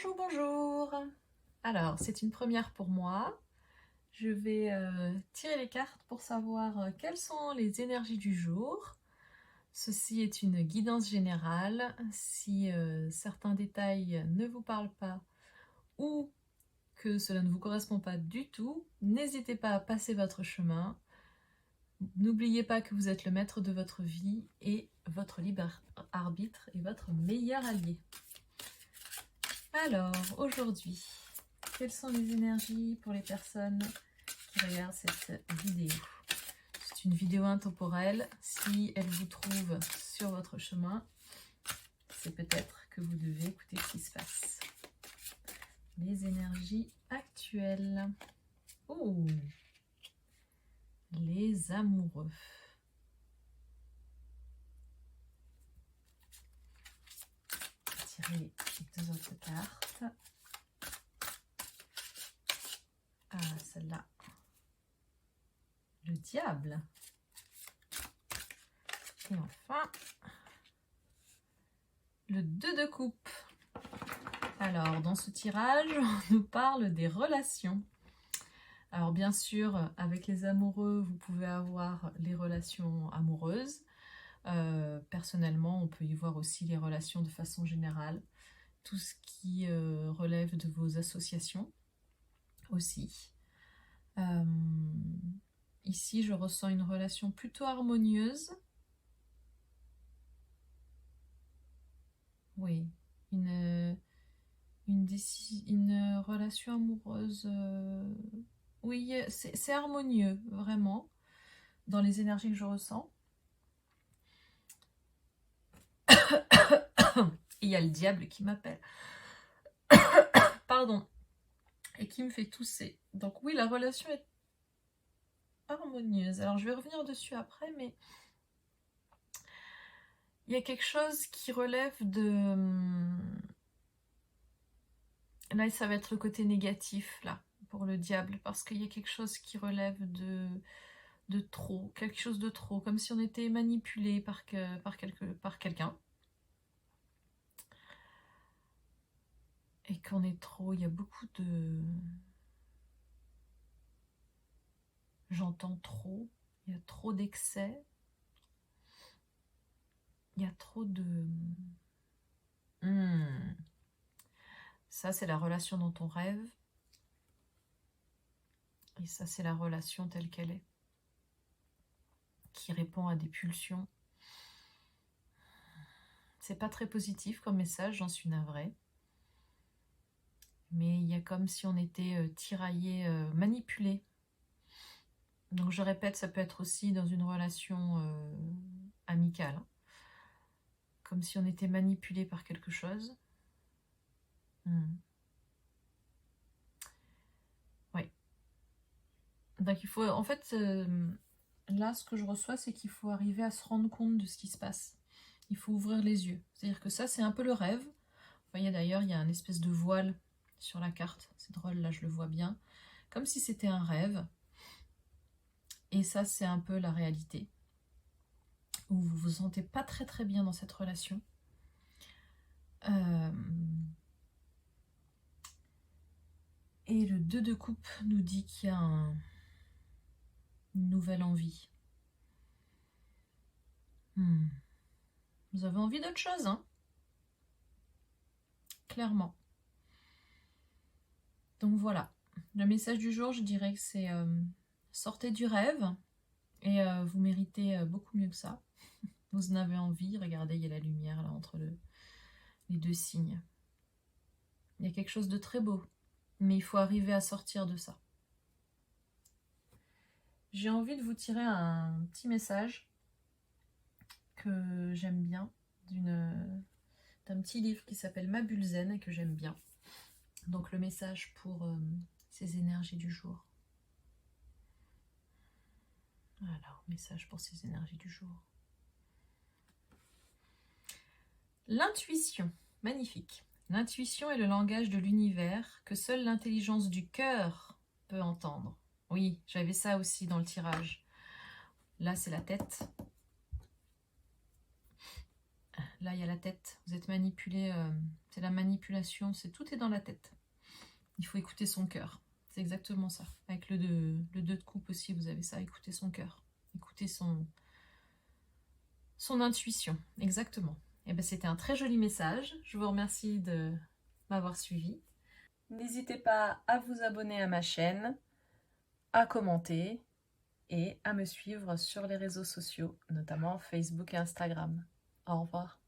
Bonjour, bonjour. Alors, c'est une première pour moi. Je vais tirer les cartes pour savoir quelles sont les énergies du jour. Ceci est une guidance générale. Si certains détails ne vous parlent pas ou que cela ne vous correspond pas du tout, n'hésitez pas à passer votre chemin. N'oubliez pas que vous êtes le maître de votre vie et votre libre arbitre est votre meilleur allié. Alors, aujourd'hui, quelles sont les énergies pour les personnes qui regardent cette vidéo? C'est une vidéo intemporelle. Si elle vous trouve sur votre chemin, c'est peut-être que vous devez écouter ce qui se passe. Les énergies actuelles. Oh, les amoureux. Tirez les deux autres cartes. Ah, celle-là. Le diable. Et enfin, le 2 de coupe. Alors, dans ce tirage, on nous parle des relations. Alors, bien sûr, avec les amoureux, vous pouvez avoir les relations amoureuses. Personnellement, on peut y voir aussi les relations de façon générale. Tout ce qui relève de vos associations aussi. Ici, je ressens une relation plutôt harmonieuse. Oui, une relation amoureuse. Oui, c'est harmonieux, vraiment, dans les énergies que je ressens. Il y a le diable qui m'appelle. Pardon. Et qui me fait tousser. Donc oui, la relation est harmonieuse. Alors, je vais revenir dessus après, mais il y a quelque chose qui relève de... Là, ça va être le côté négatif, là, pour le diable, parce qu'il y a quelque chose qui relève de trop, quelque chose de trop, comme si on était manipulé par quelqu'un. Et qu'on est trop, il y a beaucoup de... J'entends trop, il y a trop d'excès, il y a trop de... Ça, c'est la relation dont on rêve. Et ça, c'est la relation telle qu'elle est, qui répond à des pulsions. C'est pas très positif comme message, j'en suis navrée. Mais il y a comme si on était tiraillé, manipulé. Donc je répète, ça peut être aussi dans une relation amicale. Hein. Comme si on était manipulé par quelque chose. Oui. Donc il faut, en fait, là ce que je reçois, c'est qu'il faut arriver à se rendre compte de ce qui se passe. Il faut ouvrir les yeux. C'est-à-dire que ça, c'est un peu le rêve. Vous voyez d'ailleurs, il y a une espèce de voile sur la carte. C'est drôle, là je le vois bien. Comme si c'était un rêve. Et ça, c'est un peu la réalité. Où vous vous sentez pas très très bien dans cette relation. Et le 2 de coupe nous dit qu'il y a une nouvelle envie. Vous avez envie d'autre chose, hein? Clairement. Donc voilà. Le message du jour, je dirais que c'est sortez du rêve et vous méritez beaucoup mieux que ça. Vous en avez envie. Regardez, il y a la lumière là entre les deux signes. Il y a quelque chose de très beau, mais il faut arriver à sortir de ça. J'ai envie de vous tirer un petit message que j'aime bien, d'un petit livre qui s'appelle Ma bulle zen et que j'aime bien. Donc le message pour ces énergies du jour. Alors, message pour ces énergies du jour. L'intuition, magnifique. L'intuition est le langage de l'univers que seule l'intelligence du cœur peut entendre. Oui, j'avais ça aussi dans le tirage. Là, c'est la tête. Là, il y a la tête. Vous êtes manipulé. C'est la manipulation. Tout est dans la tête. Il faut écouter son cœur. C'est exactement ça. Avec le 2 de coupe aussi, vous avez ça. Écouter son cœur. Écouter son intuition. Exactement. Et ben, c'était un très joli message. Je vous remercie de m'avoir suivi. N'hésitez pas à vous abonner à ma chaîne, à commenter et à me suivre sur les réseaux sociaux, notamment Facebook et Instagram. Au revoir.